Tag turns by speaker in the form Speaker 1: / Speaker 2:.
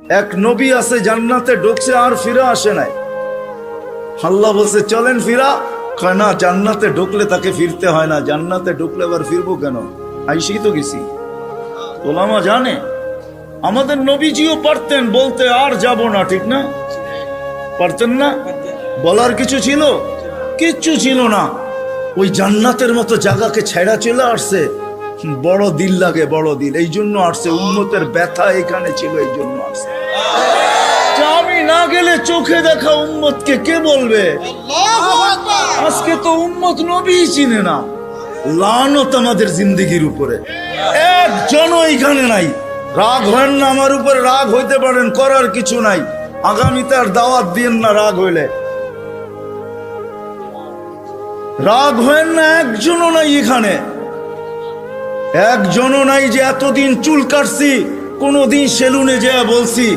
Speaker 1: এক নবী আছে জান্নাতে ঢুকছে আর ফিরে আসে নাই। আল্লাহ বলছে চলেন ফিরা, কয় না, জান্নাতে ঢুকলে তাকে ফিরতে হয় না, জান্নাতে ঢুকলে আবার ফিরবো কেন, আইসি তো গেছি। ওলামা জানে আমাদের নবীজিও পারতেন বলতে আর যাব না, ঠিক না? পারতেন না? বলার কিছু ছিল? কিচ্ছু ছিল না। ওই জান্নাতের মতো জায়গাকে ছেড়া চলে আসছে। বড় দিল লাগে, বড় দিল, এই জন্য আসছে। উম্মতের ব্যথা এখানে ছিল, এই জন্য আসছে। আমি না গেলে চোখে দেখা উম্মতকে কে বলবে? আজকে তো উম্মত নবী চিনে না। লানত আমাদের জিন্দেগির উপরে, একজনও এখানে নাই। রাগ হয় না আমার উপরে, রাগ হইতে পারেন, করার কিছু নাই। আগামীতে আর দাওয়াত দিয়েন না রাগ হইলে। রাগ হয় না, একজনও নাই এখানে, একজনও নাই যে এতদিন চুল কাটছি কোনদিন সেলুনে যেয়ে বলছি